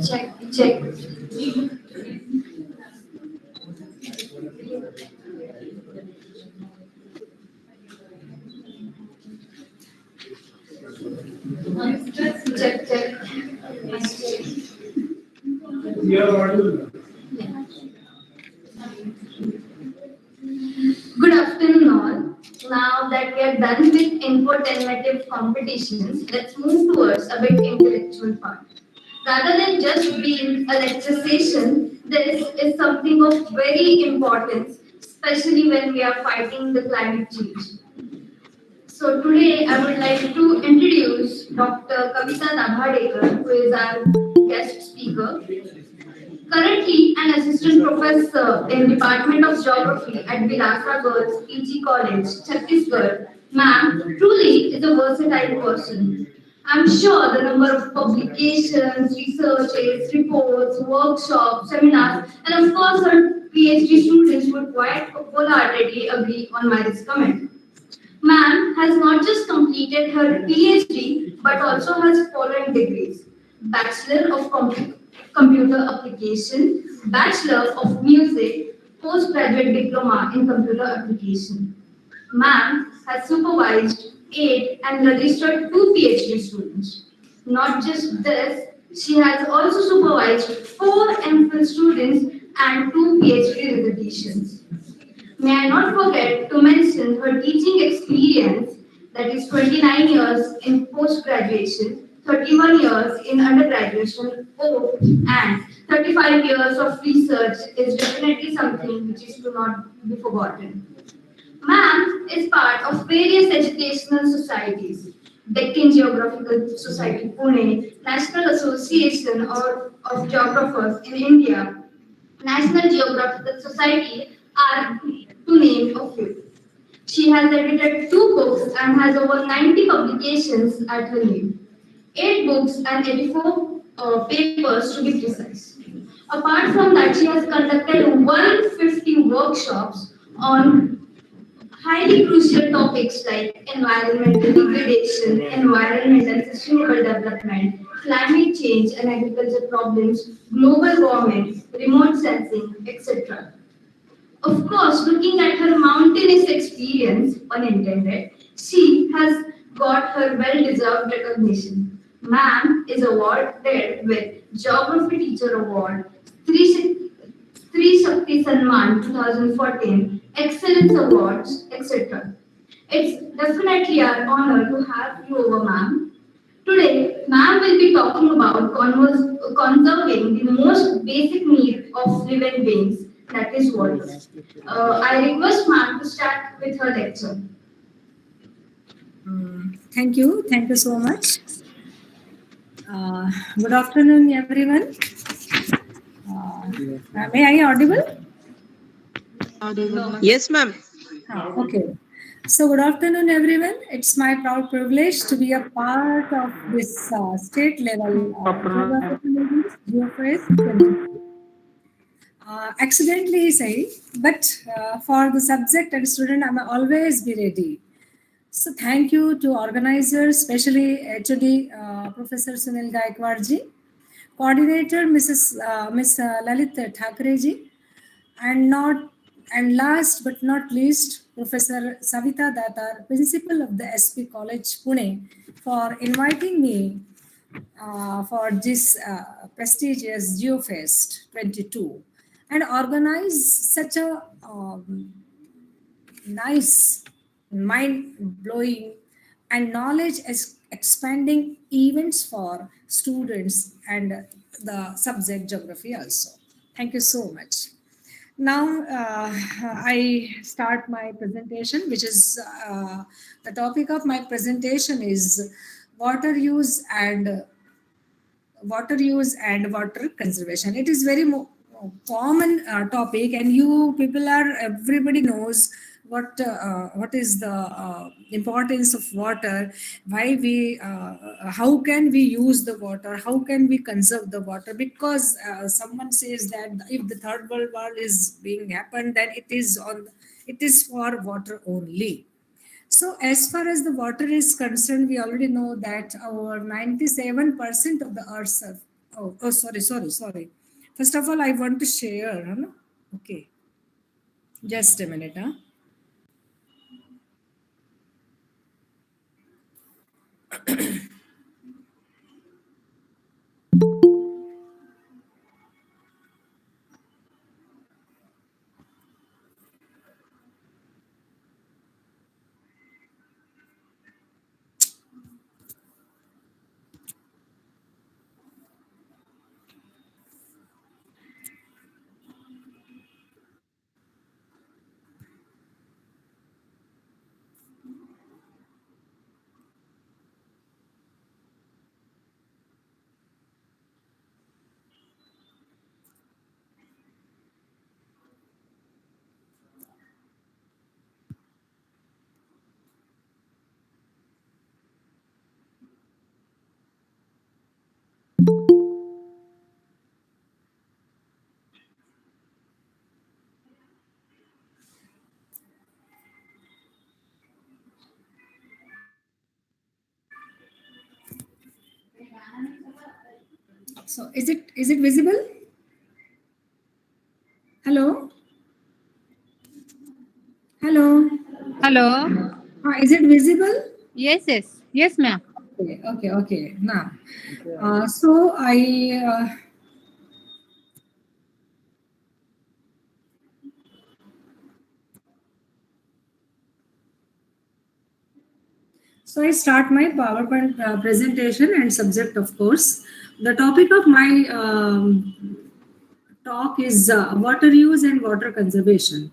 Check. Check. Good afternoon, all. Now that we are done with infotainment competitions, let's move towards a bit intellectual part. Rather than just being a lecture session, this is something of very importance, especially when we are fighting the climate change. So today I would like to introduce Dr. Capita Dabhadker, who is our guest speaker. Currently an assistant professor in Department of Geography at Bilasa Girls PG College, Chhattisgarh, ma'am truly is a versatile person. I'm sure the number of publications, researches, reports, workshops, seminars, and of course her PhD students would quite wholeheartedly agree on my this comment. Ma'am has not just completed her PhD but also has following degrees: Bachelor of Computer Application, Bachelor of Music, Postgraduate Diploma in Computer Application. Ma'am has supervised 8 and registered 2 PhD students. Not just this, she has also supervised 4 MPhil students and 2 PhD dissertations. May I not forget to mention her teaching experience, that is 29 years in post-graduation, 31 years in undergraduation, and 35 years of research is definitely something which is to not be forgotten. Ma'am is part of various educational societies: Deccan Geographical Society Pune, National Association of Geographers in India, National Geographical Society are to name a few. She has edited 2 books and has over 90 publications at her name. 8 books and 84 papers to be precise. Apart from that, she has conducted 150 workshops on highly crucial topics like environmental degradation, environment and sustainable development, climate change and agriculture problems, global warming, remote sensing, etc. Of course, looking at her mountainous experience, pun intended, she has got her well-deserved recognition. Ma'am is awarded with Geography Teacher Award, Sri Shakti Sanman 2014, Excellence Awards, etc. It's definitely our honor to have you over, ma'am. Today, ma'am will be talking about conserving the most basic need of living beings, that is water. I request ma'am to start with her lecture. Thank you. Thank you so much. Good afternoon, everyone. May I audible? Yes, ma'am. Okay. So, good afternoon, everyone. It's my proud privilege to be a part of this state level geographical Geo-Fest 2022. Accidentally say, but for the subject and student, I'm always be ready. So thank you to organizers, especially HOD Professor Sunil Gaikwadji, coordinator Miss Lalit Thakreji, and not and last but not least Professor Savita Datar, principal of the SP College Pune, for inviting me for this prestigious Geo-Fest 22 and organize such a nice, mind blowing, and knowledge expanding events for students and the subject geography also. Thank you so much. Now, I start my presentation, which is the topic of my presentation is water use and water conservation. It is very common topic, and you people are everybody knows what is the importance of water, why we how can we use the water, how can we conserve the water, because someone says that if the third world war is being happened, then it is for water only. So, as far as the water is concerned, we already know that our 97% of the Earth's surface. Sorry. First of all, I want to share. Huh? Okay, just a minute. Huh? So, is it visible? Hello, hello. Hello. Is it visible? Yes, ma'am. Okay. Now, so I start my PowerPoint presentation and subject, of course. The topic of my talk is water use and water conservation.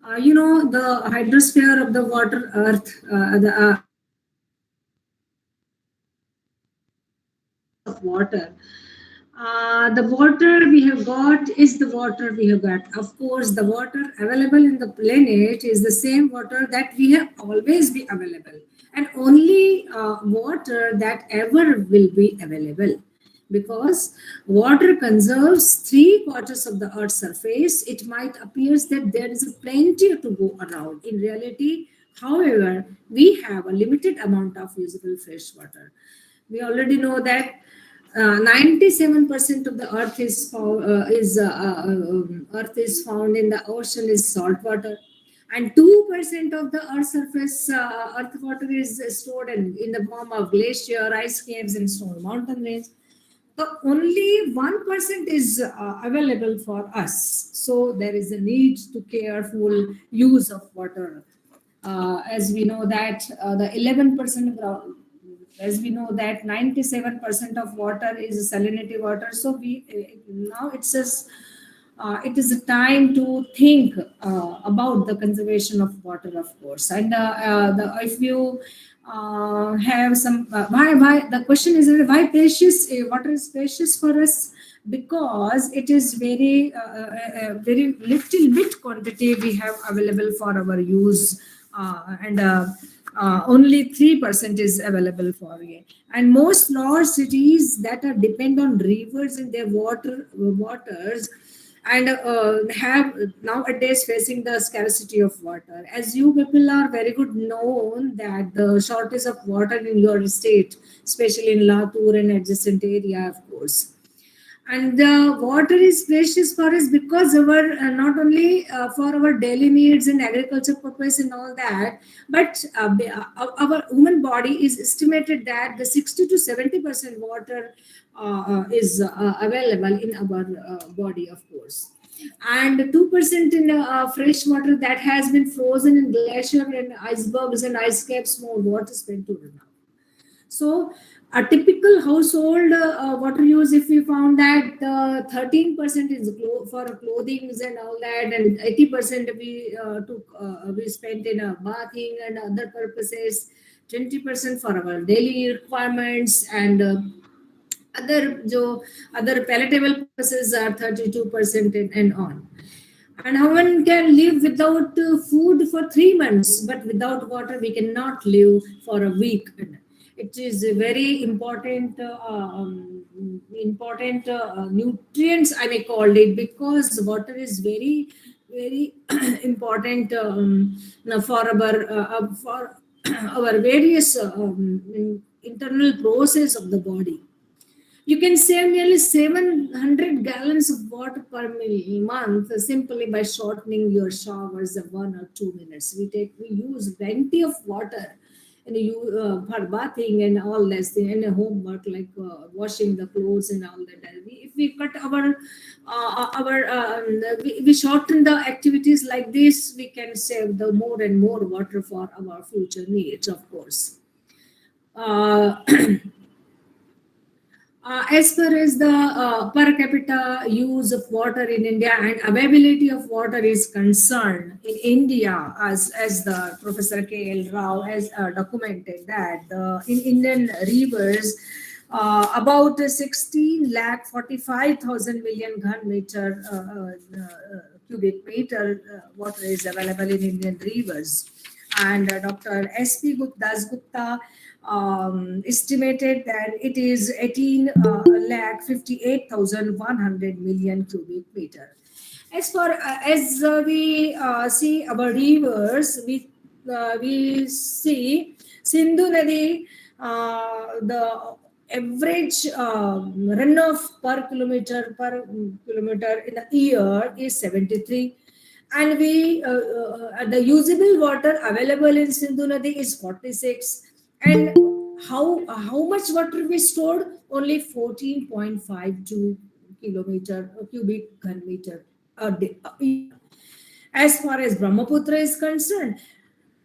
The hydrosphere of the water earth, the of water. The water we have got is the water we have got. Of course, the water available in the planet is the same water that we have always be available, and only water that ever will be available. Because water conserves three-quarters of the Earth's surface, it might appear that there is a plenty to go around. In reality, however, we have a limited amount of usable fresh water. We already know that 97% of the earth is found in the ocean is salt water, and 2% of the earth surface earth water is stored in the form of glacier, ice caves, and snow mountain range. So only 1% is available for us. So there is a need to careful use of water. As we know that the 11% as we know that 97% of water is salinity water. So we now it says it is a time to think about the conservation of water, of course. And if you have some, why the question is why precious water is precious for us, because it is very little bit quantity we have available for our use, and only 3% is available for it. And most large cities that are depend on rivers and their waters, and have nowadays facing the scarcity of water. As you people are very good known that the shortage of water in your state, especially in Latur and adjacent area, of course. And the water is precious for us because our not only for our daily needs and agriculture purpose and all that, but our human body is estimated that the 60 to 70% water is available in our body, of course, and 2% in fresh water that has been frozen in glacier and icebergs and ice caps, more water spent to run out. So, a typical household water use, if we found that 13% is for clothing and all that, and 80% we spent in bathing and other purposes, 20% for our daily requirements, and other palatable purposes are 32% and on. And how one can live without food for 3 months, but without water, we cannot live for a week. It is a very important nutrients, I may call it, because water is very important for for our various internal process of the body. You can save nearly 700 gallons of water per month simply by shortening your showers of 1 or 2 minutes. We use plenty of water and for bathing and all this and homework like washing the clothes and all that. If we cut we shorten the activities like this, we can save the more and more water for our future needs, of course. Uh, as far as the per capita use of water in India and availability of water is concerned, in India, as the Professor K.L. Rao has documented that in Indian rivers, about 16 lakh 45,000 million ghन meter cubic meter water is available in Indian rivers. And Dr. S.P. Gupta estimated that it is 18 lakh 58,100 million cubic meter. As we see our rivers, we see Sindhu Nadi, the average runoff per kilometer in a year is 73, and the usable water available in Sindhu Nadi is 46. And how much water we stored? Only 14.52 kilometer cubic ghन meter a day. As far as Brahmaputra is concerned,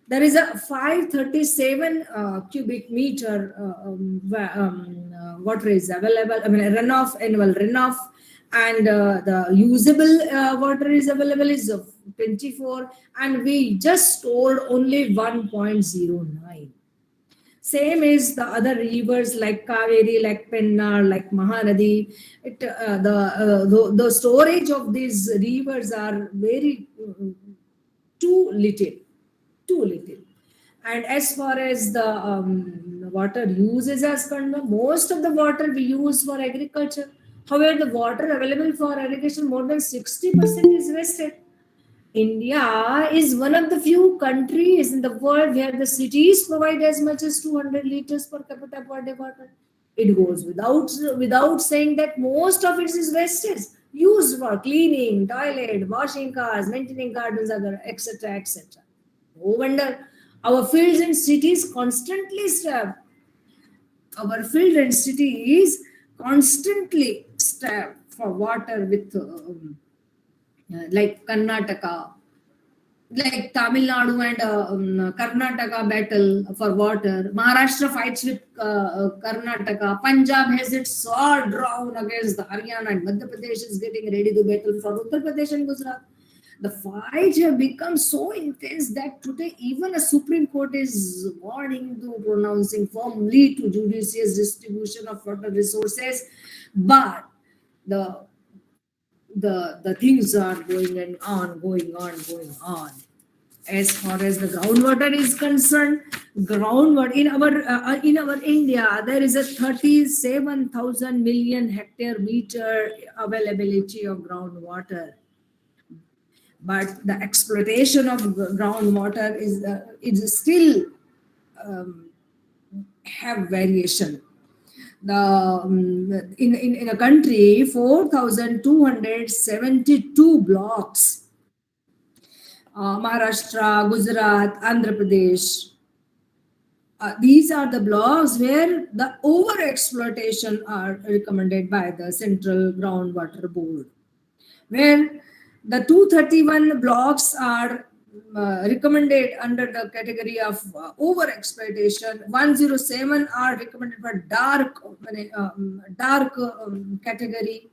there is a 537 cubic meter water is available. I mean, annual runoff, and the usable water is available is of 24, and we just stored only 1.09. Same is the other rivers like Kaveri, like Penna, like Mahanadi. The storage of these rivers are very too little, too little. And as far as the water uses as concerned, most of the water we use for agriculture. However, the water available for irrigation, more than 60% is wasted. India is one of the few countries in the world where the cities provide as much as 200 liters per capita per day water. It goes without saying that most of it is wasted, used for cleaning, toilet, washing cars, maintaining gardens, other etc. etc. No wonder our fields and cities constantly starve. Our fields and cities constantly starve for water with like Karnataka. like Tamil Nadu and Karnataka battle for water. Maharashtra fights with Karnataka. Punjab has its sword drawn against the Haryana, and Madhya Pradesh is getting ready to battle for Uttar Pradesh and Gujarat. The fights have become so intense that today even a Supreme Court is warning to pronouncing firmly to judicious distribution of water resources. But the the things are going on. As far as the groundwater is concerned, groundwater in our India, there is a 37,000 million hectare meter availability of groundwater, but the exploitation of groundwater is still um, have variation. The in a country 4,272 blocks, Maharashtra, Gujarat, Andhra Pradesh. These are the blocks where the over exploitation are recommended by the Central Groundwater Board, where the 231 blocks are recommended under the category of over exploitation. 107 are recommended for dark category.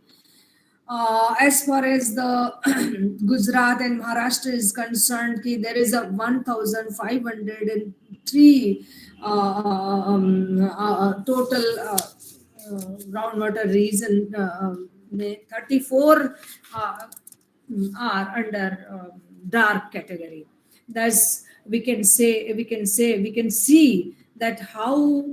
As far as the Gujarat and Maharashtra is concerned, there is a 1,503 total groundwater region. 34 are under dark category. Thus, we can see that how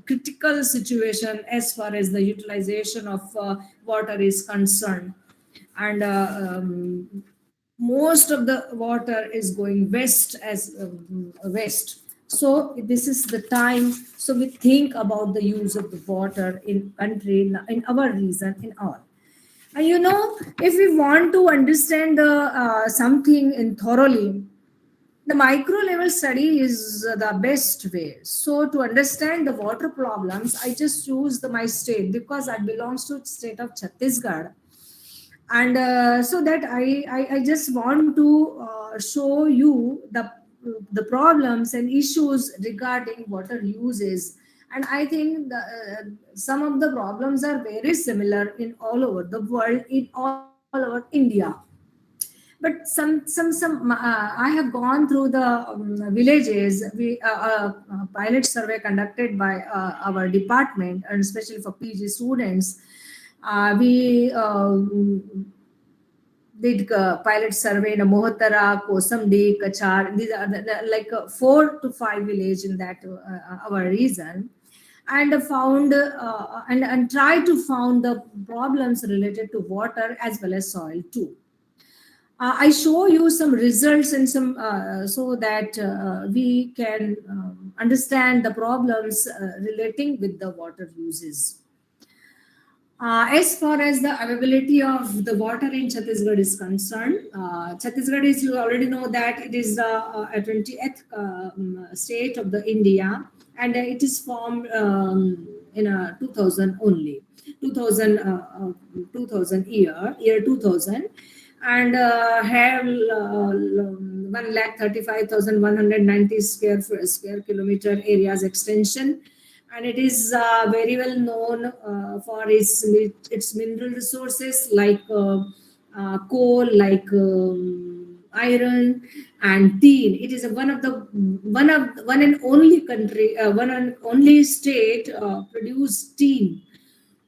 critical situation as far as the utilization of water is concerned, and most of the water is going west as west. So this is the time, so we think about the use of the water in country, in our region, in all. And if we want to understand the something in thoroughly, the micro level study is the best way. So to understand the water problems, I just choose my state because I belongs to state of Chhattisgarh, and so that I just want to show you the problems and issues regarding water uses. And I think some of the problems are very similar in all over the world, in all over India. But some I have gone through the villages. We pilot survey conducted by our department, and especially for PG students. We did pilot survey in Mohotara, Kosamdi, Kachar. These are like 4 to 5 village in that our region, and found and try to found the problems related to water as well as soil too. I show you some results and some so that we can understand the problems relating with the water uses. As far as the availability of the water in Chhattisgarh is concerned, Chhattisgarh is, you already know that it is the 20th state of the India, and it is formed in 2000 only, 2000, 2000 year 2000, and have 1,35,190 square kilometer areas extension, and it is very well known for its mineral resources like coal, like iron and tin. It is one and only country, one and only state produce tin.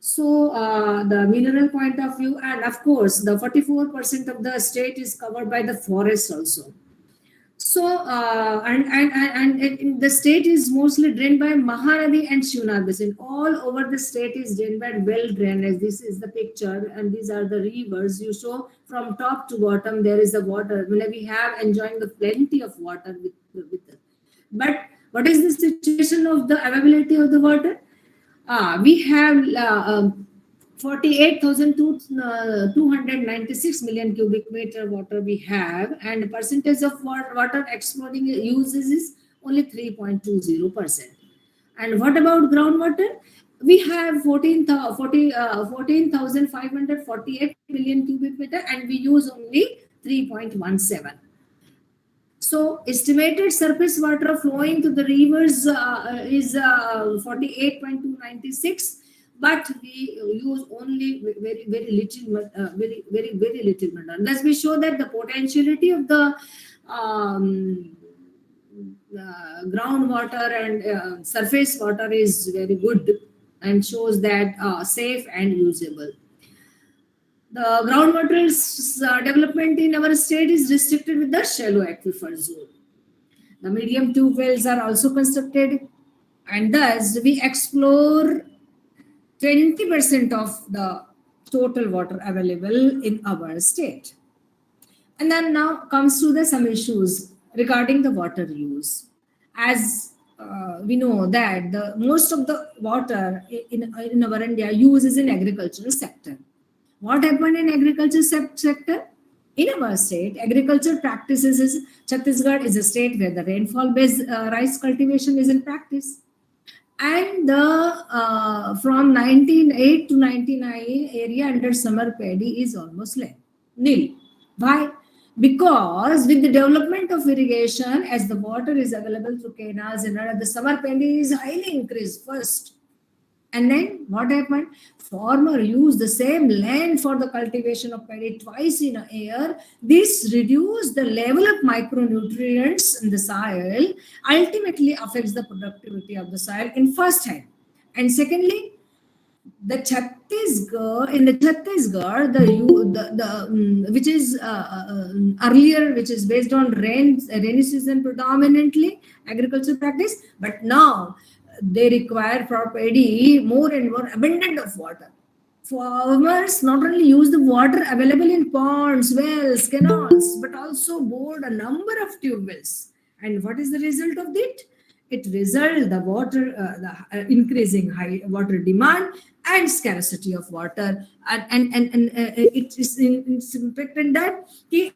So the mineral point of view, and of course the 44% of the state is covered by the forest also. So and the state is mostly drained by Mahanadi and Shivnad Basin. All over the state is drained by well drainage. This is the picture, and these are the rivers. You show from top to bottom there is the water. When we have enjoying the plenty of water with it. But what is the situation of the availability of the water? We have 48,296 million cubic meter water we have, and percentage of water exploding uses is only 3.20%. And what about groundwater? We have 14,548 million cubic meter, and we use only 3.17. So estimated surface water flowing to the rivers is 48.296, but we use only very little, very little matter. Thus, we show that the potentiality of the um, groundwater and surface water is very good and shows that safe and usable. The groundwater development in our state is restricted with the shallow aquifer zone. The medium tube wells are also constructed, and thus we explore 20% of the total water available in our state. And then now comes to the some issues regarding the water use. As we know that the most of the water in our India uses in agricultural sector. What happened in agriculture sector? In our state, agriculture practices is Chhattisgarh is a state where the rainfall-based rice cultivation is in practice. And the from 1908 to 1999 area under summer paddy is almost nil. Why? Because with the development of irrigation, as the water is available through canals and the summer paddy is highly increased first. And then what happened? Farmer used the same land for the cultivation of paddy twice in a year. This reduced the level of micronutrients in the soil, ultimately affects the productivity of the soil in first hand. And secondly, the Chhattisgarh, in the Chhattisgarh, which is earlier, which is based on rainy season predominantly agricultural practice, but now they require for paddy more and more abundant of water. Farmers not only use the water available in ponds, wells, canals, but also bored a number of tube wells. And what is the result of it? It results the water, increasing high water demand and scarcity of water, and it is it's impacted that the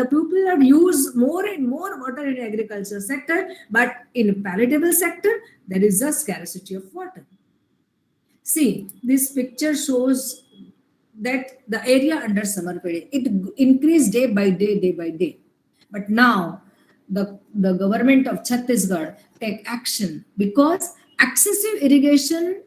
people are use more and more water in agriculture sector, but in palatable sector there is a scarcity of water. See, this picture shows that the area under summer period it increased day by day. But now the government of Chhattisgarh take action because excessive irrigation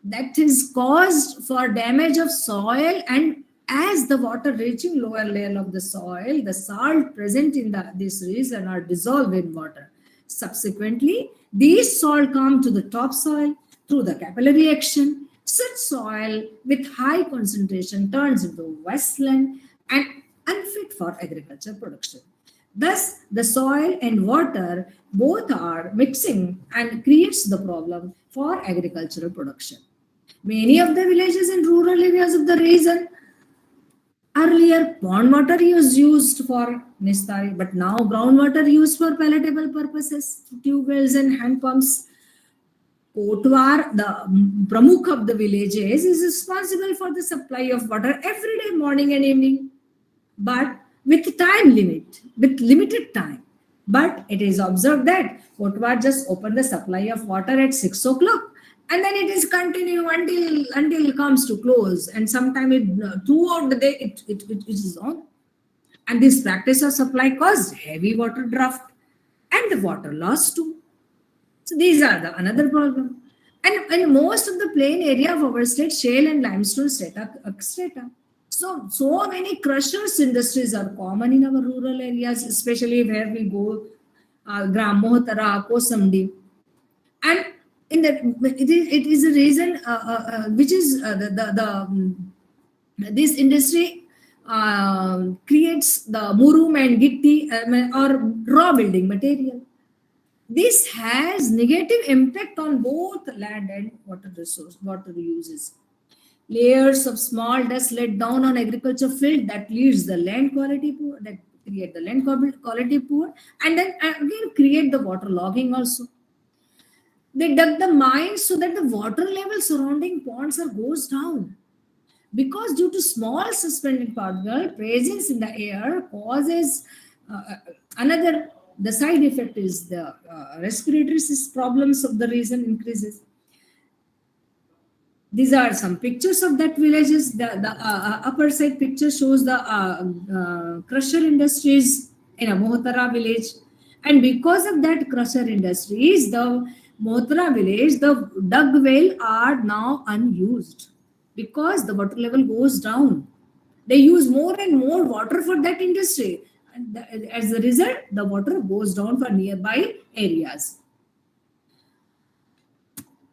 that is caused for damage of soil, and as the water reaching lower layer of the soil, the salt present in this region are dissolved in water. Subsequently, these salt come to the topsoil through the capillary action. Such soil with high concentration turns into wasteland and unfit for agriculture production. Thus, the soil and water both are mixing and creates the problem for agricultural production. Many of the villages in rural areas of the region earlier pond water was used for nistari, but now groundwater used for palatable purposes, tube wells and hand pumps. Kotwar, the pramukh of the villages, is responsible for the supply of water every day, morning and evening, but with time limit, with limited time. But it is observed that Kotwar just open the supply of water at 6 o'clock, and then it is continue until it comes to close, and sometime throughout the day it is on. And this practice of supply caused heavy water draft and the water loss too. So these are the another problem. And most of the plain area of our state, shale and limestone strata. So many crushers industries are common in our rural areas, especially where we go, Gram Mohotara, Kosamdi. And in that, it is a reason which is this industry creates the murum and gitti or raw building material. This has negative impact on both land and water uses. Layers of small dust let down on agriculture field that leads the land quality poor, that create the land quality poor, and then again create the water logging also. They dug the mines so that the water level surrounding ponds goes down. Because due to small suspended particle presence in the air causes another, the side effect is the respiratory problems of the region increases. These are some pictures of that villages. The upper side picture shows the crusher industries in a Mohotara village. And because of that crusher industries, the Mohotara village, the dug well are now unused because the water level goes down. They use more and more water for that industry. And as a result, the water goes down for nearby areas.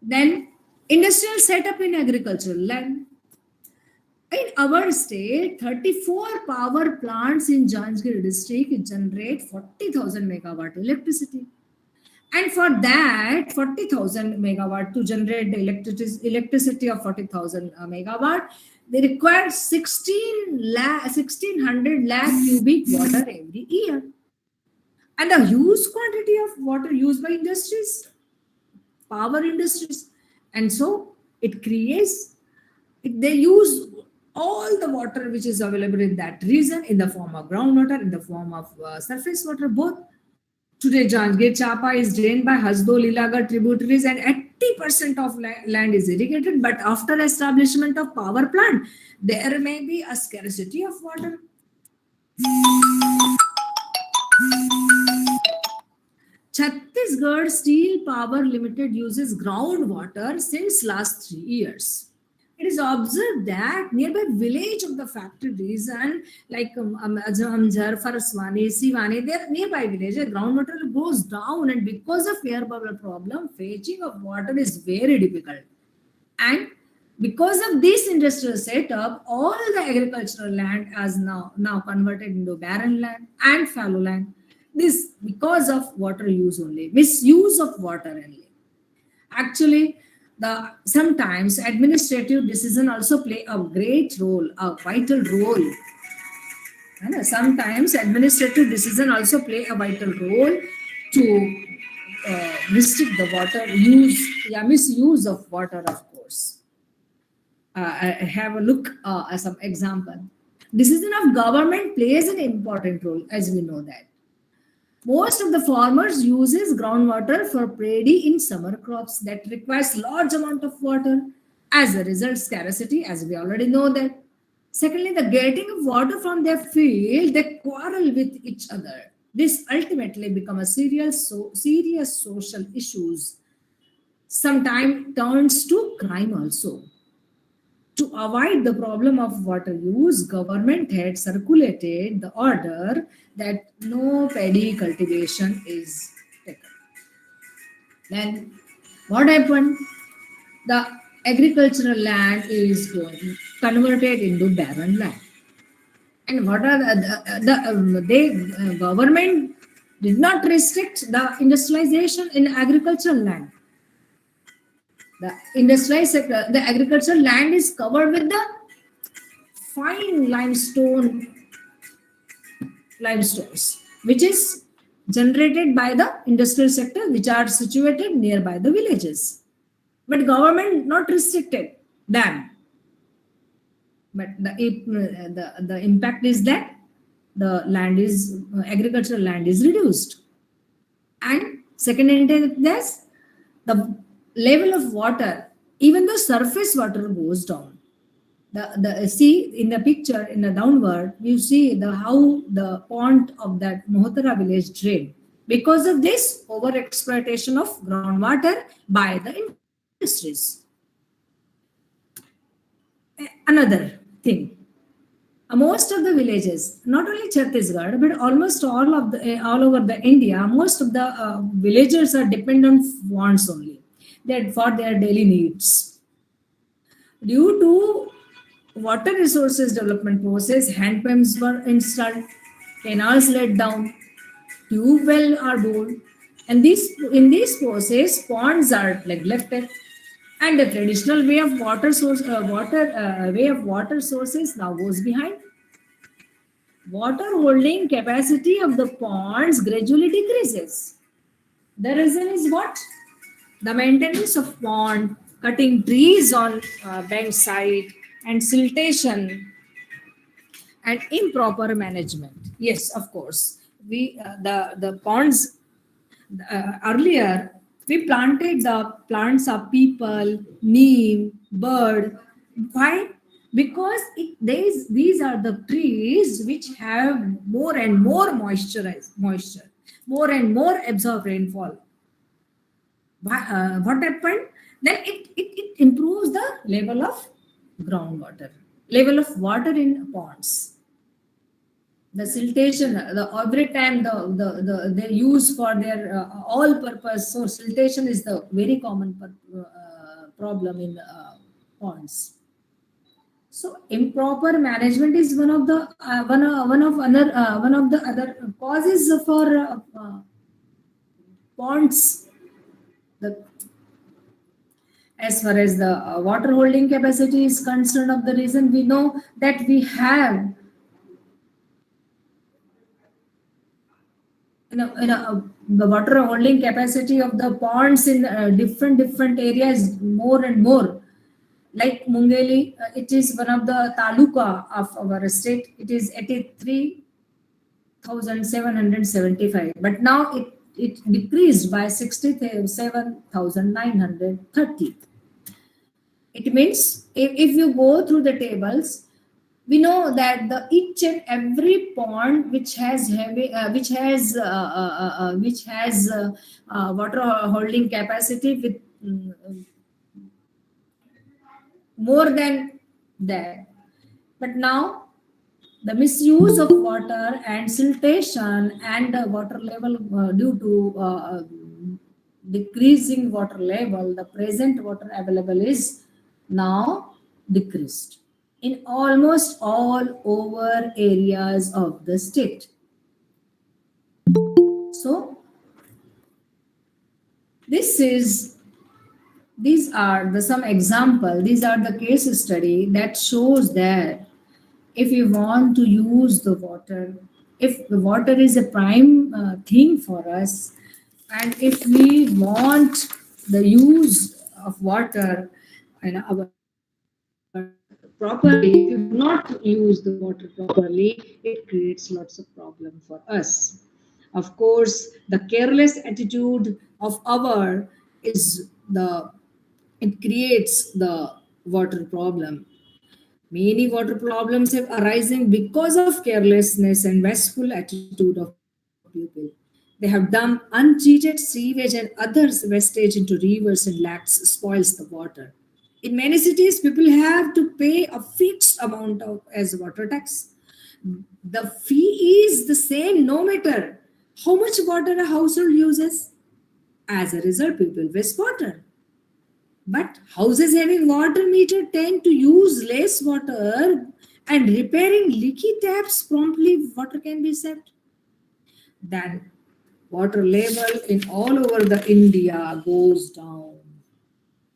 Then industrial setup in agricultural land. In our state, 34 power plants in Janjgir district generate 40,000 megawatt electricity. And for that, 40,000 megawatt to generate the electricity of 40,000 megawatt, they require 1600 lakh cubic water every year. And a huge quantity of water used by industries, power industries. And so it creates, they use all the water which is available in that region in the form of groundwater, in the form of surface water, both. Today, Janjgir Chapa is drained by Hasdo, Lilagar tributaries, and 80% of land is irrigated. But after establishment of power plant, there may be a scarcity of water. Chhattisgarh Steel Power Limited uses groundwater since last 3 years. It is observed that nearby village of the factories and like Amjar, Faraswani, Sivani, their nearby village, groundwater goes down, and because of air bubble problem, fetching of water is very difficult. And because of this industrial setup, all the agricultural land is now converted into barren land and fallow land. This because of water use only, misuse of water only. Actually, the sometimes administrative decision also play a great role, a vital role. And sometimes administrative decision also play a vital role to restrict the water use, yeah, misuse of water, of course. Have a look at some example. Decision of government plays an important role, as we know that. Most of the farmers uses groundwater for paddy in summer crops that requires large amount of water. As a result, scarcity, as we already know that. Secondly, the getting of water from their field, they quarrel with each other. This ultimately become a serious social issues. Sometimes turns to crime also. To avoid the problem of water use, government had circulated the order that no paddy cultivation is taken. Then what happened? The agricultural land is going converted into barren land. And what are government did not restrict the industrialization in agricultural land. The industrialized sector, the agricultural land is covered with the fine limestones, which is generated by the industrial sector, which are situated nearby the villages. But government not restricted them. But the impact is that the land is agricultural land is reduced. And second intent is the level of water, even the surface water goes down. The see in the picture in the downward, you see the how the pond of that Mohotara village drained because of this over exploitation of groundwater by the industries. Another thing, most of the villages, not only Chhattisgarh, but almost all over the India, most of the villagers are dependent on ponds only, that for their daily needs. Due to water resources development process, hand pumps were installed, canals laid down, tube well are bored, and in this process, ponds are neglected, and the traditional way of water sources now goes behind. Water holding capacity of the ponds gradually decreases. The reason is what? The maintenance of pond, cutting trees on bank side, and siltation and improper management. Yes, of course. We the ponds earlier we planted the plants of people, neem, bird. Why? because these are the trees which have more and more moisture, more and more absorb rainfall. What happened? Then it improves the level of groundwater, level of water in ponds. The siltation, every time they use for their all purpose. So siltation is the very common problem in ponds. So improper management is one of the other causes for ponds. The As far as the water holding capacity is concerned, of the reason, we know that we have the water holding capacity of the ponds in different areas more and more. Like Mungeli, it is one of the taluka of our state. It is 83,775, but now it decreased by 67,930. It means if you go through the tables, we know that the each and every pond which has water holding capacity with more than that. But now the misuse of water and siltation and the water level due to decreasing water level, the present water available is now decreased in almost all over areas of the state. So these are the some example, these are the case study that shows that if you want to use the water, if the water is a prime thing for us, and if we want the use of water and our properly, if you do not use the water properly, it creates lots of problem for us. Of course, the careless attitude of our is the it creates the water problem. Many water problems have arisen because of carelessness and wasteful attitude of people. They have dumped untreated sewage and other wastage into rivers and lakes, spoils the water. In many cities, people have to pay a fixed amount of as water tax. The fee is the same no matter how much water a household uses. As a result, people waste water. But houses having water meter tend to use less water, and repairing leaky taps promptly water can be saved. Then water level in all over the India goes down.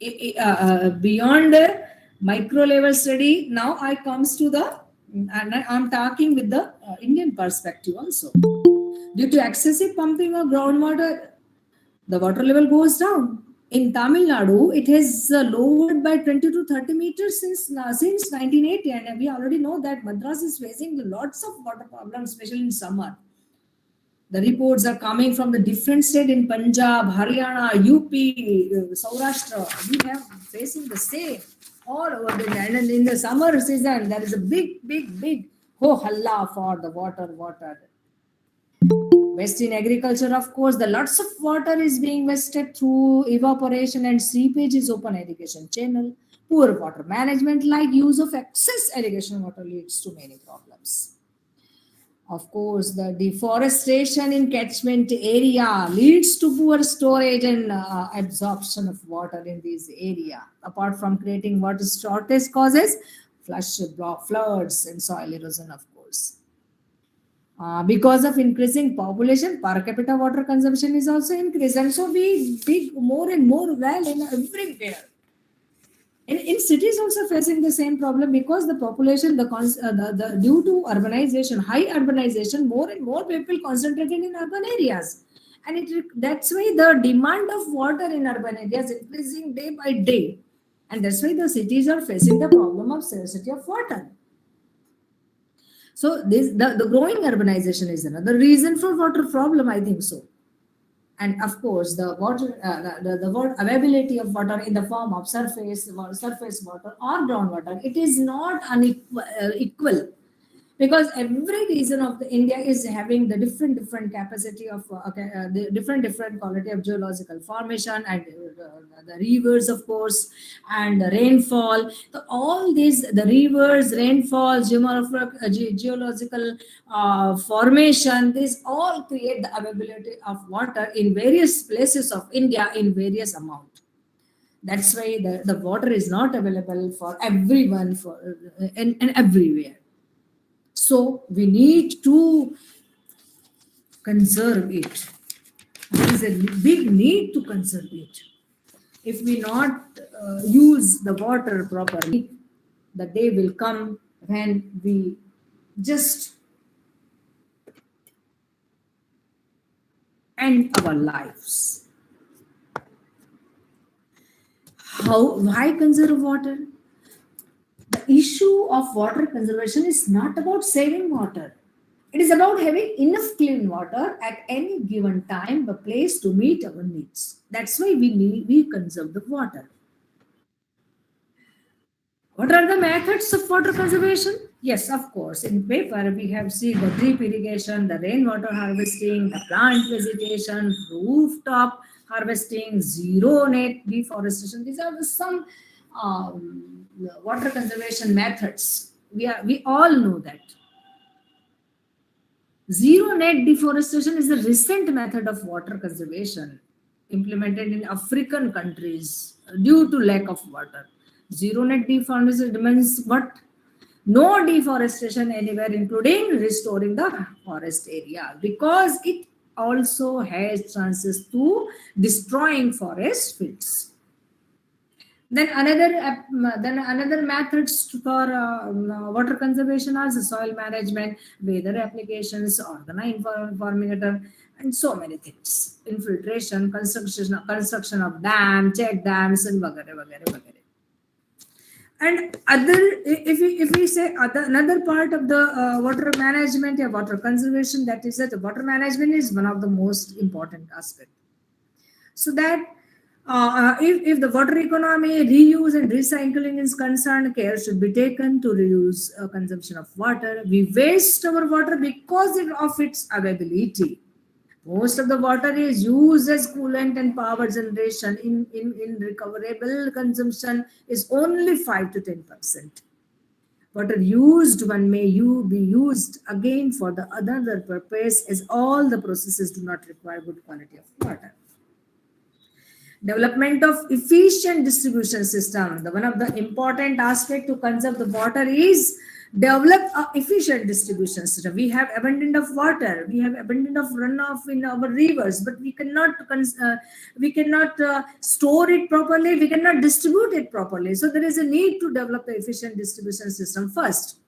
Beyond the micro level study, now I comes to the and I'm talking with the Indian perspective also. Due to excessive pumping of groundwater, the water level goes down. In Tamil Nadu, it has lowered by 20 to 30 meters since 1980, and we already know that Madras is facing lots of water problems, especially in summer. The reports are coming from the different state in Punjab, Haryana, UP, Saurashtra. We have facing the same all over the land. And in the summer season, there is a big ho halla for the water. Waste in agriculture, of course, the lots of water is being wasted through evaporation and seepage is open irrigation channel. Poor water management, like use of excess irrigation water, leads to many problems. Of course, the deforestation in catchment area leads to poor storage and absorption of water in this area. Apart from creating water shortage causes, floods and soil erosion, of course. Because of increasing population, per capita water consumption is also increased, and so we dig more and more well in everywhere. In cities also facing the same problem because the population, the due to urbanization, high urbanization, more and more people concentrated in urban areas, and that's why the demand of water in urban areas increasing day by day, and that's why the cities are facing the problem of scarcity of water. So the growing urbanization is another reason for water problem, I think so. And of course, the water, the water availability of water in the form of surface water or groundwater, it is not unequal, equal, because every region of the India is having the different capacity of the different quality of geological formation, and the rivers, of course, and the rainfall. So all these, the rivers, rainfall, geological formation, these all create the availability of water in various places of India in various amount. That's why the water is not available for everyone for and everywhere. So we need to conserve it. There is a big need to conserve it. If we not use the water properly, the day will come when we just end our lives. Why conserve water? The issue of water conservation is not about saving water. It is about having enough clean water at any given time, a place to meet our needs. That's why we conserve the water. What are the methods of water conservation? Yes, of course. In paper, we have seen the drip irrigation, the rainwater harvesting, the plant vegetation, rooftop harvesting, zero net deforestation. These are some water conservation methods. We all know that. Zero net deforestation is a recent method of water conservation implemented in African countries due to lack of water. Zero net deforestation means what? No deforestation anywhere, including restoring the forest area, because it also has chances to destroying forest fields. Then another methods for water conservation are the soil management, weather applications, organic farming, and so many things. Infiltration, construction of dam, check dams, and vagare, vagare, vagare. And other, if we say another part of the water management or water conservation, that is that water management is one of the most important aspects. So that if the water economy, reuse and recycling is concerned, care should be taken to reduce consumption of water. We waste our water because of its availability. Most of the water is used as coolant and power generation. In recoverable consumption is only 5 to 10%. Water used one may be used again for the other purpose, as all the processes do not require good quality of water. Development of efficient distribution system. One of the important aspect to conserve the water is develop a efficient distribution system. We have abundance of water, we have abundance of runoff in our rivers, but we cannot store it properly, we cannot distribute it properly. So there is a need to develop the efficient distribution system first.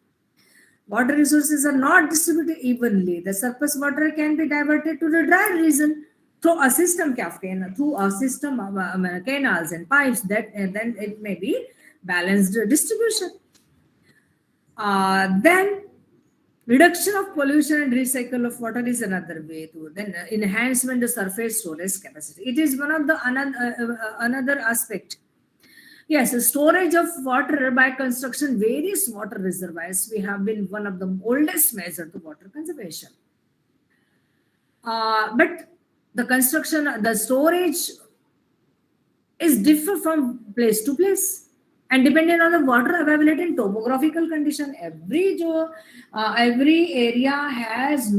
Water resources are not distributed evenly. The surplus water can be diverted to the dry region through a system of canals and pipes, that and then it may be balanced distribution. Then reduction of pollution and recycle of water is another way to then enhancement of surface storage capacity. It is one of the another aspect. Yes, storage of water by construction various water reservoirs. We have been one of the oldest measures to water conservation. But the storage is different from place to place, and depending on the water availability and topographical condition. Every area has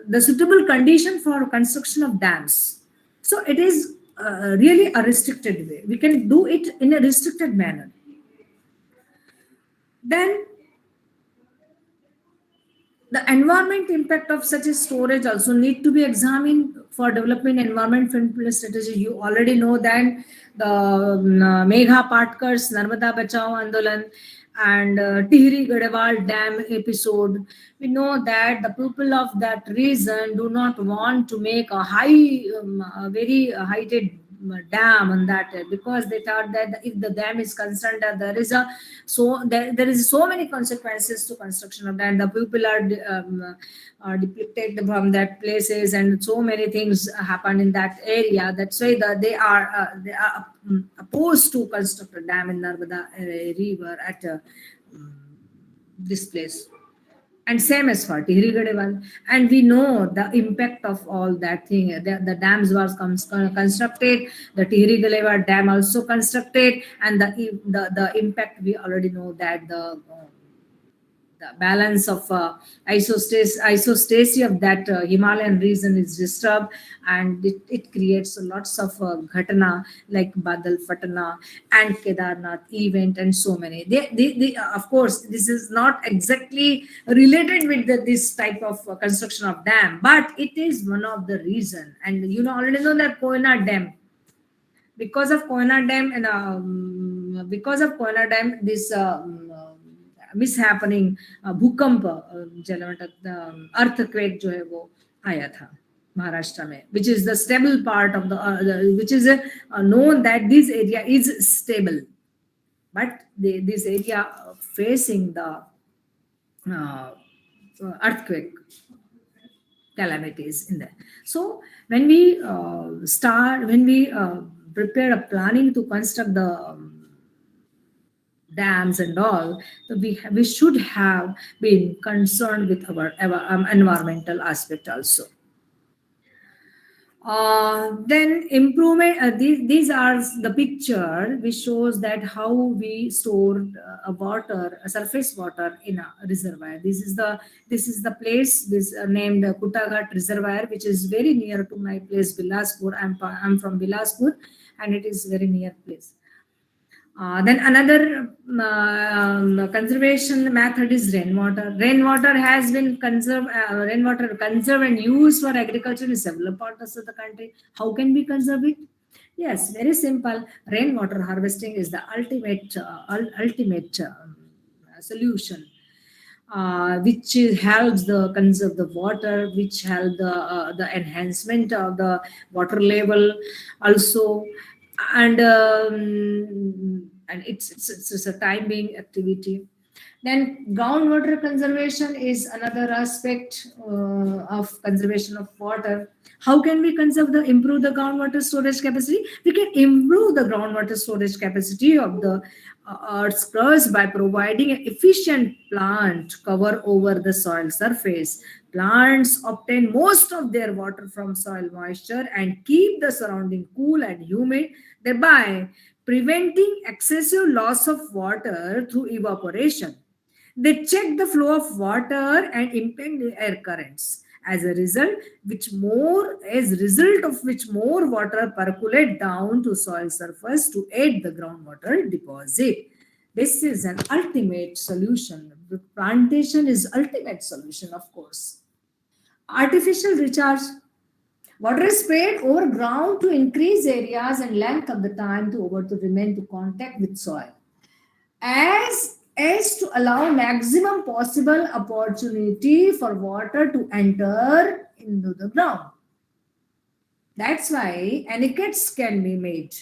the suitable condition for construction of dams. So it is really a restricted way. We can do it in a restricted manner. Then the environment impact of such a storage also need to be examined for developing environment friendly strategy. You already know that the Megha Patkars Narmada Bachao Andolan and Tihri Gadewal Dam episode. We know that the people of that region do not want to make a very heighted dam on that, because they thought that if the dam is concerned, there is so many consequences to construction of dam. The people are depicted from that places, and so many things happen in that area. That's why they are opposed to construct a dam in Narmada river at this place. And same as for Tihri Gadeval. And we know the impact of all that thing. The dams was constructed, the Tihri Gadeval dam also constructed, and the impact we already know that the balance of isostacy of that Himalayan region is disturbed, and it creates lots of ghatana like Badal Fatana and Kedarnath event and so many. Of course, this is not exactly related with this type of construction of dam, but it is one of the reason. And already know that Koyna Dam, because of Koyna Dam, this mishappening भूकंप earthquake जो है वो आया था महाराष्ट्र में, which is the stable part of which is known that this area is stable, but this area facing the earthquake calamities in there. So when we prepare a planning to construct the dams and all, so we should have been concerned with our environmental aspect also. Then improvement. These are the picture which shows that how we store surface water in a reservoir. This is the place named Kutaghat Reservoir, which is very near to my place Bilaspur. I'm from Bilaspur, and it is very near place. Then another conservation method is rainwater. Rainwater has been conserved and used for agriculture in several parts of the country. How can we conserve it? Yes, very simple. Rainwater harvesting is the ultimate solution, which helps the conserve the water, which help the enhancement of the water level also. And it's a time being activity. Then groundwater conservation is another aspect of conservation of water. How can we improve the groundwater storage capacity? We can improve the groundwater storage capacity of the earth's crust by providing an efficient plant cover over the soil surface. Plants obtain most of their water from soil moisture and keep the surrounding cool and humid, thereby preventing excessive loss of water through evaporation. They check the flow of water and impact the air currents. As a result of which more water percolate down to soil surface to aid the groundwater deposit. This is an ultimate solution. The plantation is ultimate solution, of course. Artificial recharge. Water is sprayed over ground to increase areas and length of the time to remain to contact with soil, as to allow maximum possible opportunity for water to enter into the ground. That's why anickets can be made.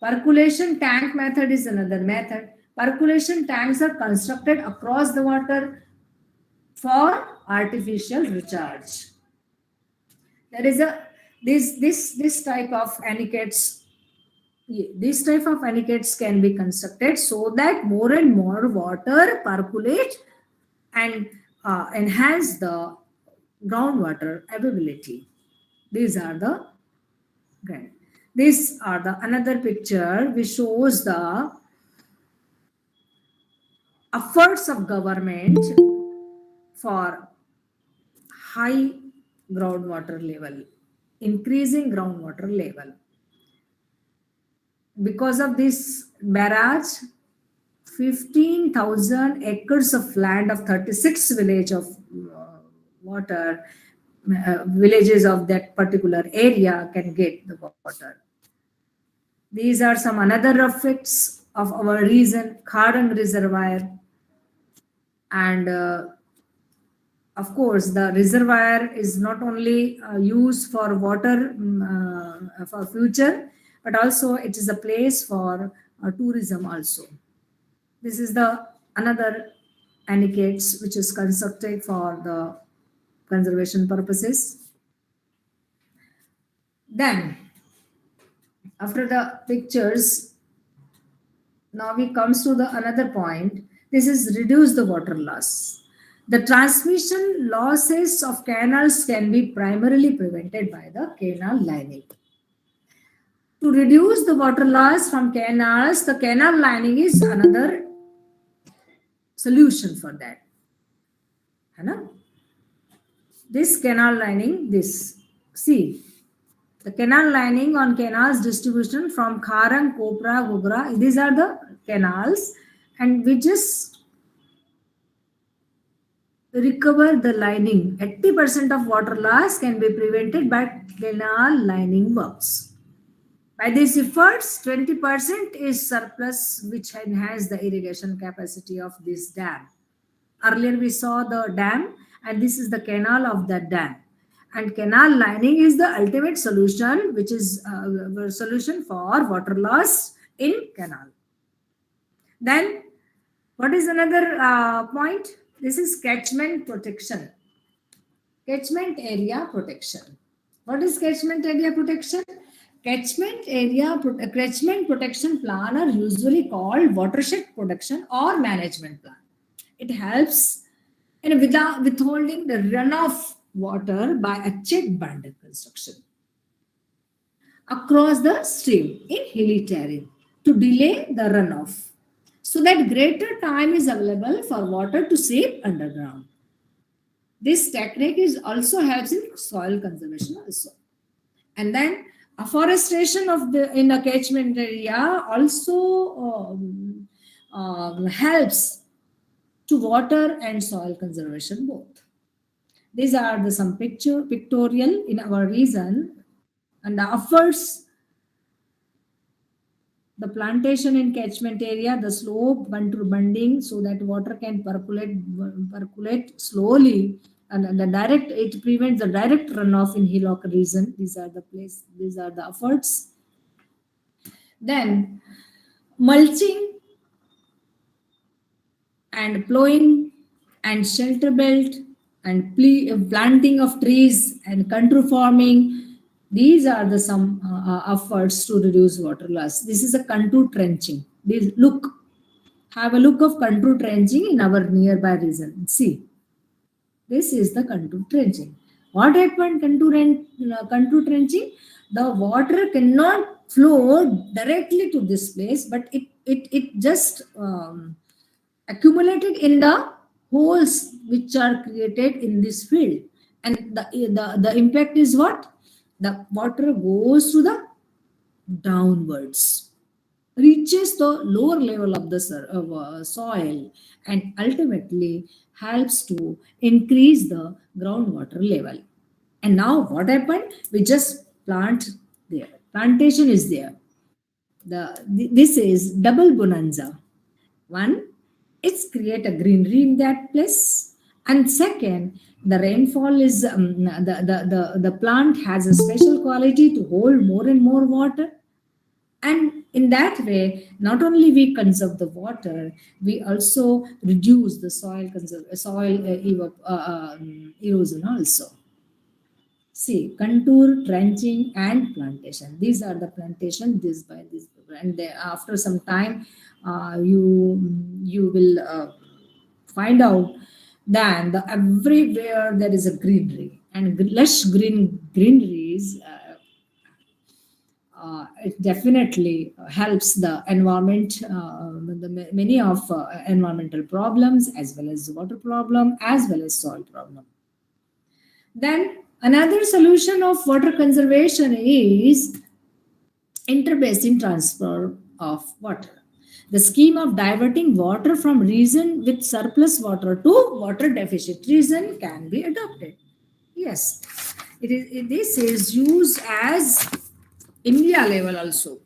Percolation tank method is another method. Percolation tanks are constructed across the water for artificial recharge. There is this type of anickets. This type of anickets can be constructed so that more and more water percolate and enhance the groundwater availability. These are the another picture which shows the efforts of government for high groundwater level, increasing groundwater level. Because of this barrage, 15,000 acres of land of 36 villages of that particular area can get the water. These are some another effects of our region, Kharang Reservoir. And of course, the reservoir is not only used for water for future, but also it is a place for tourism also. This is the another annex which is constructed for the conservation purposes. Then, after the pictures, now we comes to the another point. This is reduce the water loss. The transmission losses of canals can be primarily prevented by the canal lining. To reduce the water loss from canals, the canal lining is another solution for that. है ना? This canal lining, this. See, the canal lining on canals distribution from Kharang, Kopra, Gogra, these are the canals, and we just recover the lining. 80% of water loss can be prevented by canal lining works. By these efforts, 20% is surplus, which enhance the irrigation capacity of this dam. Earlier we saw the dam, and this is the canal of that dam. And canal lining is the ultimate solution, which is a solution for water loss in canal. Then, what is another point? This is catchment protection. Catchment area protection. What is catchment area protection? Catchment protection plan are usually called watershed protection or management plan. It helps in without withholding the runoff water by a check bundle construction across the stream in hilly terrain to delay the runoff so that greater time is available for water to seep underground. This technique is also helps in soil conservation also. And then afforestation of the in a catchment area also helps to water and soil conservation both. These are the some pictorial in our region, and the efforts, the plantation in catchment area, the slope contour bunding so that water can percolate slowly, and the direct it prevents the direct runoff in hillock region. These are the efforts. Then mulching and plowing and shelter belt and planting of trees and contour farming. These are the some efforts to reduce water loss. This is a contour trenching. Have a look of contour trenching in our nearby region. See, this is the contour trenching. What happened contour trenching? The water cannot flow directly to this place, but it just accumulated in the holes which are created in this field, and the impact is what? The water goes to the downwards, reaches the lower level of the soil, and ultimately helps to increase the groundwater level. And now what happened? We just plant there. Plantation is there. This is double bonanza. One, it's create a greenery in that place, and second, the rainfall is the plant has a special quality to hold more and more water, and in that way not only we conserve the water, we also reduce the erosion also. See, contour, trenching, and plantation. These are the plantation. This by this, and after some time, you will find out that everywhere there is a greenery, and lush greeneries. It definitely helps the environment, many of environmental problems, as well as water problem, as well as soil problem. Then another solution of water conservation is interbasin transfer of water. The scheme of diverting water from region with surplus water to water deficit region can be adopted. Yes, this is used as India level also.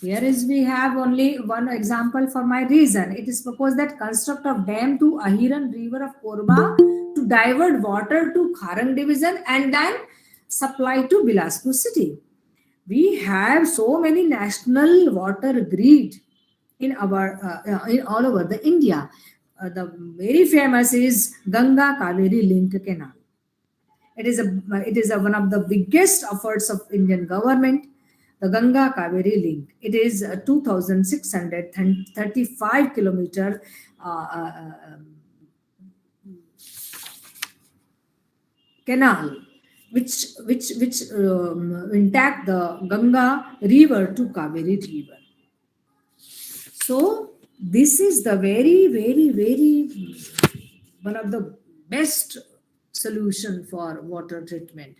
Here is we have only one example for my region. It is proposed that construct of dam to Ahiran river of Korba to divert water to Kharang division and then supply to Bilaspur city. We have so many national water grid in our in all over the India. The very famous is Ganga Kaveri Link Canal. It is one of the biggest efforts of Indian government, the Ganga Kaveri link. It is 2,635 kilometer canal, which intact the Ganga river to Kaveri river. So this is the very, very, very one of the best solution for water treatment.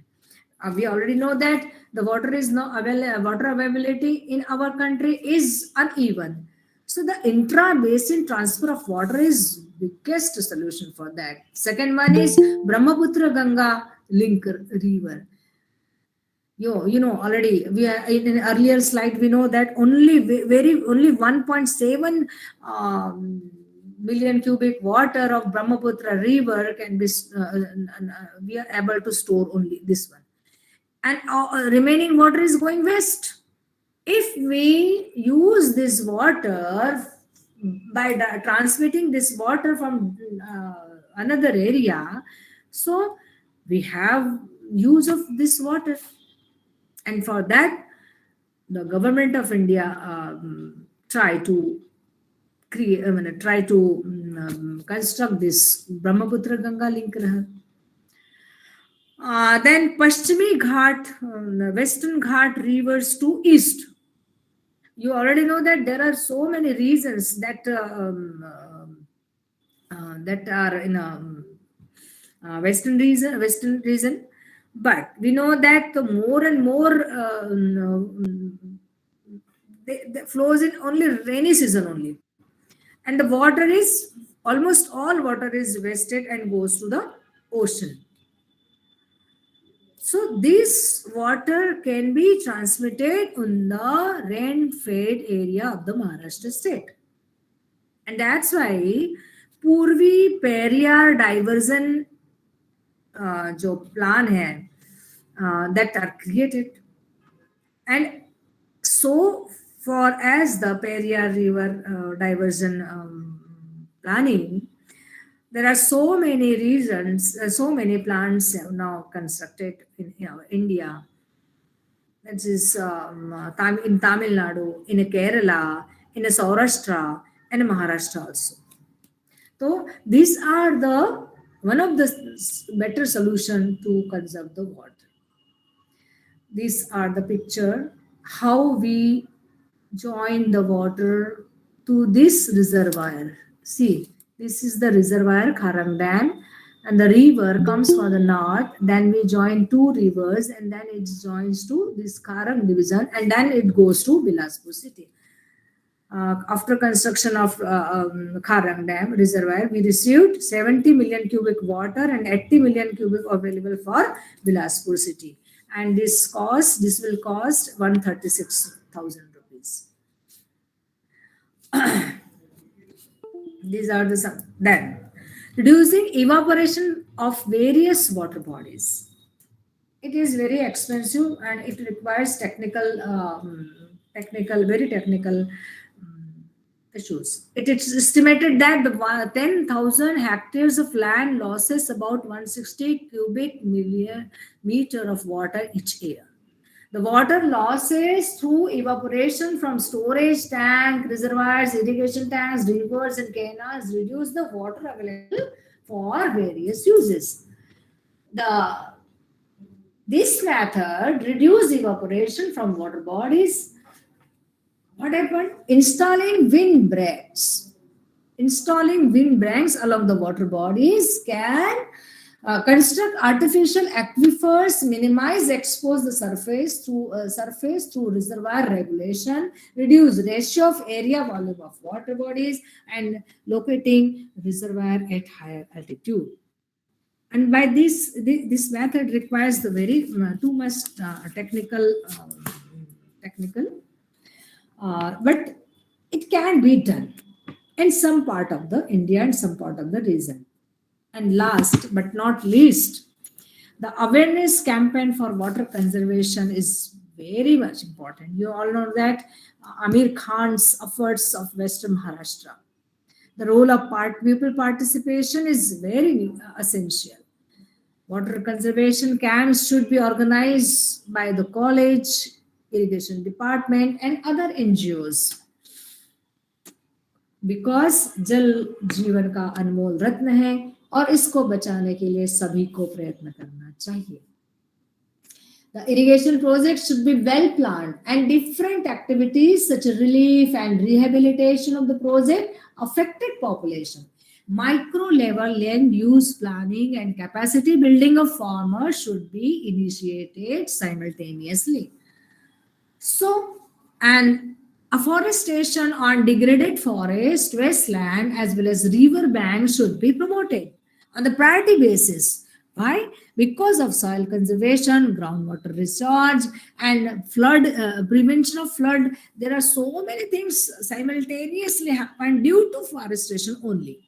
We already know that the water availability in our country is uneven. So the intra-basin transfer of water is biggest solution for that. Second one is Brahmaputra Ganga link river. You know already we are in an earlier slide we know that only 1.7 million cubic water of Brahmaputra river can be we are able to store only this one, and remaining water is going west. If we use this water by transmitting this water from another area, so we have use of this water, and for that the government of India try to construct this Brahmaputra Ganga link. Then Pashchimi Ghat, Western Ghat rivers to east. You already know that there are so many reasons that that are in a Western region, but we know that the more and more they flows in only rainy season only, and the water is almost all water is wasted and goes to the ocean. So this water can be transmitted in the rain-fed area of the Maharashtra state. And that's why Purvi Periyar diversion जो plan है that are created. And so for as the Periyar river diversion planning, there are so many reasons, so many plants have now constructed in India. That is in Tamil Nadu, in Kerala, in Saurashtra, and Maharashtra also. So these are the one of the better solution to conserve the water. These are the picture how we join the water to this reservoir. See, this is the reservoir Kharang Dam, and the river comes from the north. Then we join two rivers, and then it joins to this Kharang division, and then it goes to Bilaspur city. After construction of Kharang Dam reservoir, we received 70 million cubic water and 80 million cubic available for Bilaspur city. And this will cost 136,000 rupees. These are the some. Then, reducing evaporation of various water bodies. It is very expensive and it requires very technical issues. It is estimated that the 10,000 hectares of land losses about 160 cubic million meter of water each year. The water losses through evaporation from storage tank, reservoirs, irrigation tanks, rivers, and canals reduce the water available for various uses. This method reduces evaporation from water bodies. What happened? Installing windbreaks along the water bodies can construct artificial aquifers, minimize expose the surface through reservoir regulation, reduce ratio of area volume of water bodies, and locating reservoir at higher altitude. And by this method requires the very too much technical, but it can be done in some part of the India and some part of the region. And last but not least, the awareness campaign for water conservation is very much important. You all know that Amir Khan's efforts of Western Maharashtra. The role of people participation is very essential. Water conservation camps should be organized by the college, irrigation department, and other NGOs because जल जीवन का अनमोल रत्न है और इसको बचाने के लिए सभी को प्रयत्न करना चाहिए. The irrigation project should be well planned and different activities such as relief and rehabilitation of the project affected population. Micro level land use planning and capacity building of farmers should be initiated simultaneously. So, and afforestation on degraded forest, wasteland, as well as river banks should be promoted on the priority basis. Why? Because of soil conservation, groundwater recharge, and flood prevention of flood. There are so many things simultaneously happen due to forestation only.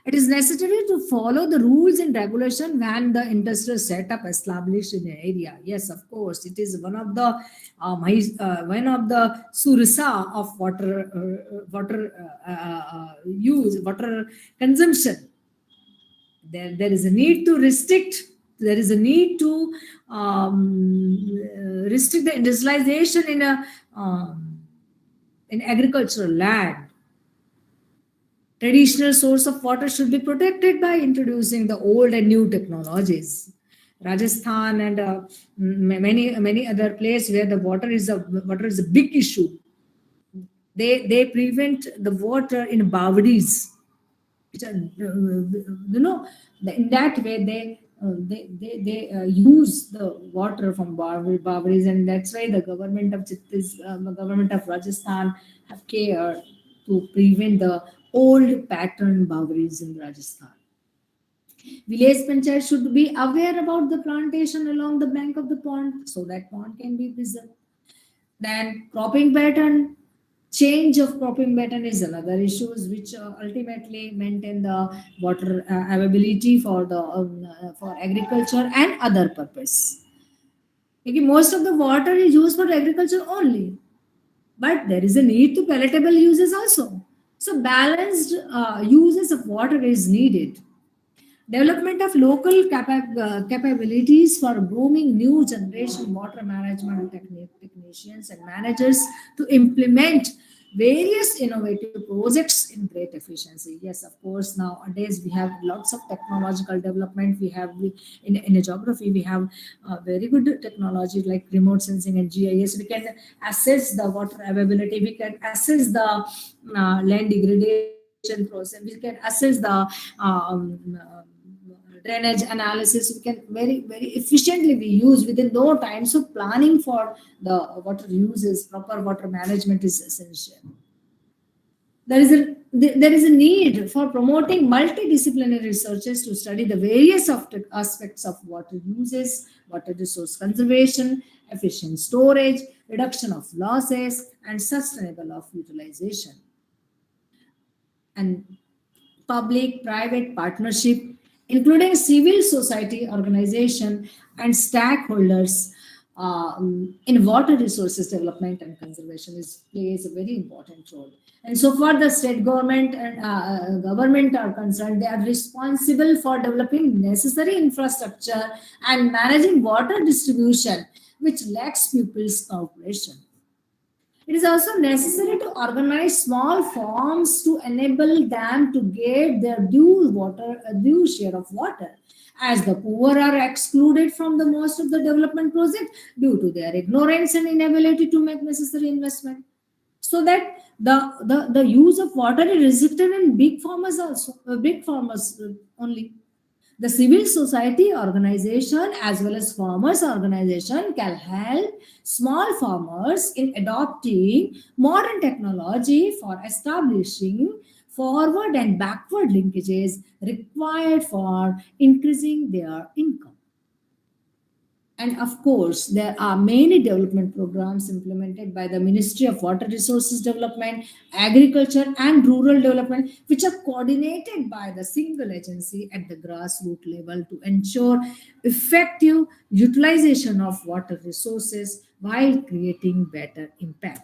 It is necessary to follow the rules and regulation when the industrial setup established in an area. Yes, of course, it is one of the sursa of water consumption. There is a need to restrict. There is a need to restrict the industrialization in agricultural land. Traditional source of water should be protected by introducing the old and new technologies. Rajasthan and many other places where the water is a big issue. They prevent the water in bawdis. In that way they use the water from bawdis, and that's why the government of Rajasthan have cared to prevent the old pattern bawdis in Rajasthan. Village panchayat should be aware about the plantation along the bank of the pond so that pond can be preserved. Then cropping pattern. Change of cropping pattern is another issue which ultimately maintain the water availability for agriculture and other purpose. Because most of the water is used for agriculture only, but there is a need to palatable uses also. So balanced uses of water is needed. Development of local capabilities for grooming new generation water management technicians and managers to implement various innovative projects in great efficiency. Yes, of course, nowadays we have lots of technological development. We have in geography, we have very good technology like remote sensing and GIS. We can assess the water availability. We can assess the land degradation process. We can assess the drainage analysis. We can very efficiently be used within no time. So planning for the water uses, proper water management is essential. There is a need for promoting multidisciplinary researches to study the various aspects of water uses, water resource conservation, efficient storage, reduction of losses, and sustainable of utilization. And public-private partnership, including civil society organization and stakeholders in water resources development and conservation plays a very important role. And so far the state government and government are concerned, they are responsible for developing necessary infrastructure and managing water distribution, which lacks people's cooperation. It is also necessary to organize small farms to enable them to get their due share of water, as the poor are excluded from the most of the development project due to their ignorance and inability to make necessary investment. So that the use of water is restricted in big farmers only. The civil society organization as well as farmers organization can help small farmers in adopting modern technology for establishing forward and backward linkages required for increasing their income. And of course, there are many development programs implemented by the Ministry of Water Resources Development, Agriculture and Rural Development, which are coordinated by the single agency at the grassroots level to ensure effective utilization of water resources while creating better impact.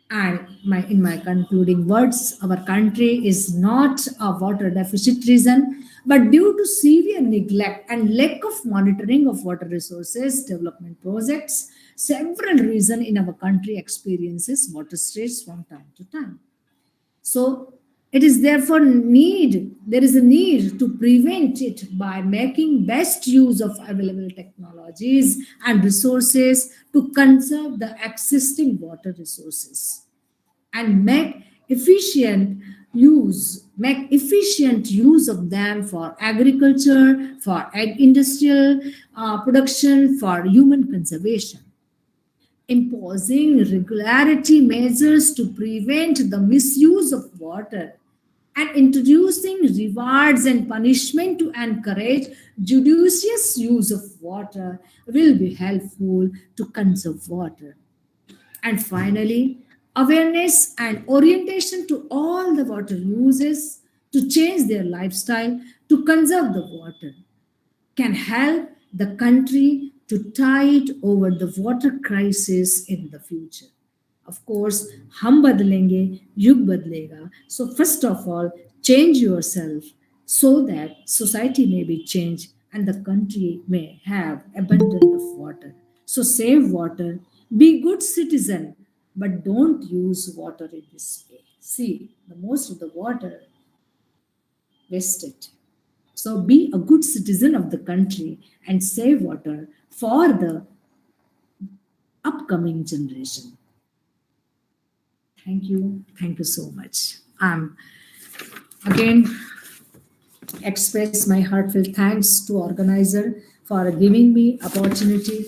And in my concluding words, our country is not a water deficit reason, but due to severe neglect and lack of monitoring of water resources development projects, several reasons in our country experiences water stress from time to time. So it is therefore there is a need to prevent it by making best use of available technologies and resources to conserve the existing water resources and make efficient use of them for agriculture, for industrial production, for human conservation. Imposing regularity measures to prevent the misuse of water and introducing rewards and punishment to encourage judicious use of water will be helpful to conserve water. And finally, awareness and orientation to all the water users to change their lifestyle to conserve the water can help the country to tide over the water crisis in the future. Of course, हम बदलेंगे युग बदलेगा. So first of all, change yourself so that society may be changed and the country may have abundance of water. So save water, be good citizen, but don't use water in this way. See, the most of the water wasted. So be a good citizen of the country and save water for the upcoming generation. Thank you. Thank you so much. Again express my heartfelt thanks to organizer for giving me opportunity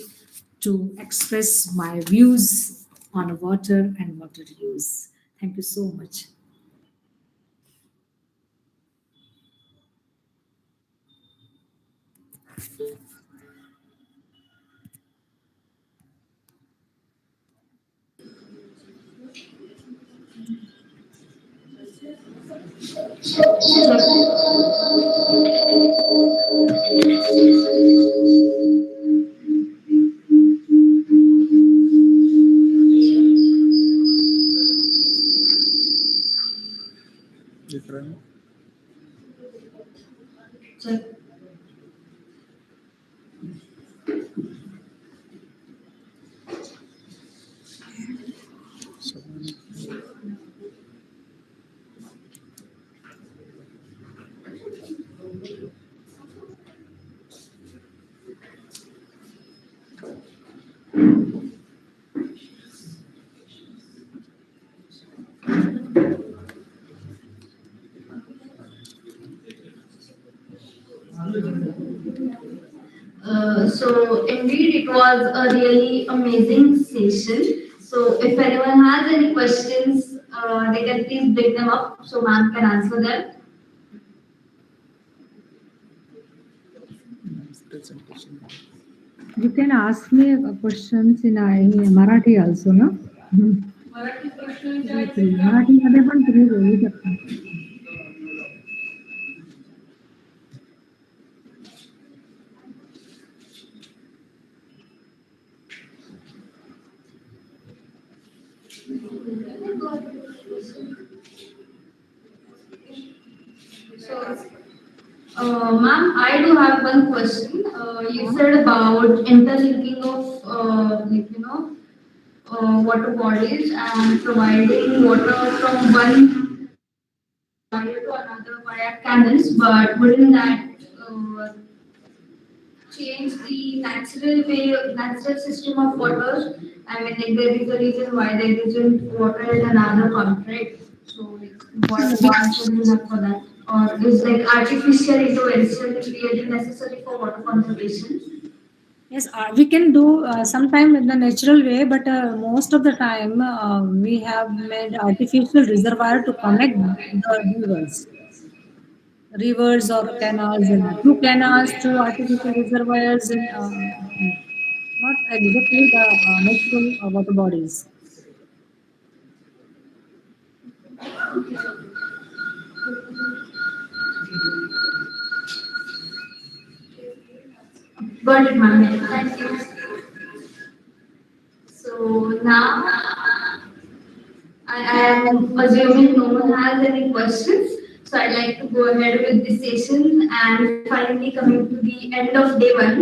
to express my views on water and water use. Thank you so much. Different. Check. So indeed, it was a really amazing session. So if anyone has any questions, they can please bring them up so ma'am can answer them. Nice presentation. You can ask me questions in Marathi also, no? मराठीमध्ये पण तुम्ही बोलू शकता. So, ma'am, I do have one question. You said about interlinking of, water bodies and providing water from one area to another via canals, but wouldn't that change the natural system of water? I mean, like there is a reason why there isn't water in another pump, right? So, like, what answer do you have for that? Or is like artificial intervention really necessary for water conservation? Yes, we can do sometime in the natural way, but most of the time we have made artificial reservoir to connect the rivers or canals, and through canals to artificial reservoirs, and not exactly the natural water bodies. Got it, ma'am. Thank you. am assuming no one has any questions. So I'd like to go ahead with this session and finally coming to the end of day one.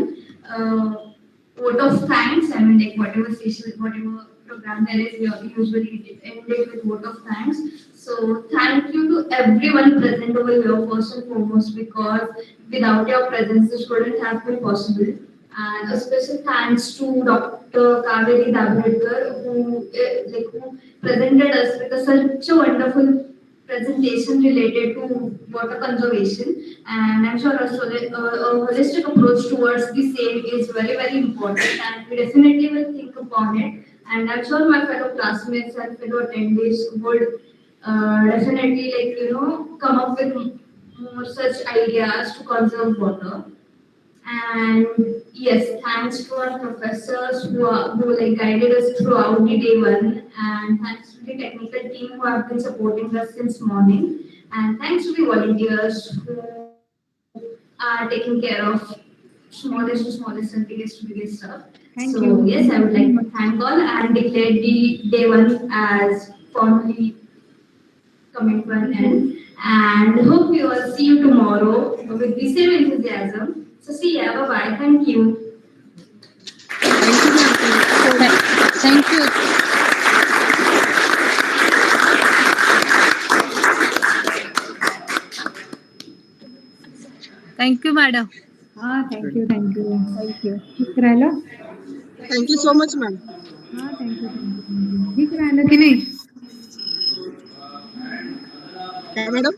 Vote of thanks. I mean, like whatever session, whatever program there is, we usually end it with vote of thanks. So thank you to everyone present over here first and foremost, because without your presence this wouldn't have been possible. And a special thanks to Dr. Kaveri Dabhadker, who presented us with such a wonderful presentation related to water conservation. And I'm sure a holistic approach towards the same is very, very important, and we definitely will think upon it. And I'm sure my fellow classmates and fellow attendees would definitely, come up with more such ideas to conserve water. And yes, thanks to our professors who guided us throughout the day one, and thanks to the technical team who have been supporting us since morning, and thanks to the volunteers who are taking care of smallest to smallest and biggest to biggest stuff. Thank So you. yes, I would like to thank all and declare the day one as formally coming to an end. And hope we all see you tomorrow with the same enthusiasm. So see ya, bye bye. Thank you. Thank you, ma'am. Thank you. Thank you, madam. Thank you, thank you, thank you. ठीक राहिलं? Thank you so much, ma'am. Thank you, thank you, thank you. ठीक राहिलं की नाही? काय madam?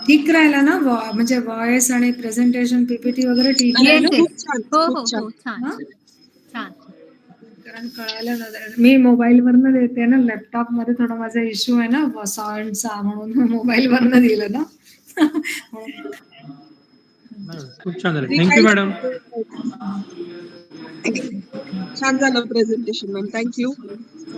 ठीक राहिलं ना? म्हणजे व्हॉइस आणि प्रेझेंटेशन पीपीटी वगैरे ठीक आणि Yes, राहिलं? yes. खूप छान, हो खूप हो छान. हो छान हा? छान. कारण कळायला ना, मी मोबाईलवरनं देते ना, लॅपटॉप मध्ये थोडा माझा इश्यू आहे ना साऊंडचा, म्हणून मोबाईलवरनं दिलं ना. खूप छान झालं. मी थँक्यू काहीच मॅडम. छान झालं प्रेझेंटेशन, मॅम. थँक्यू.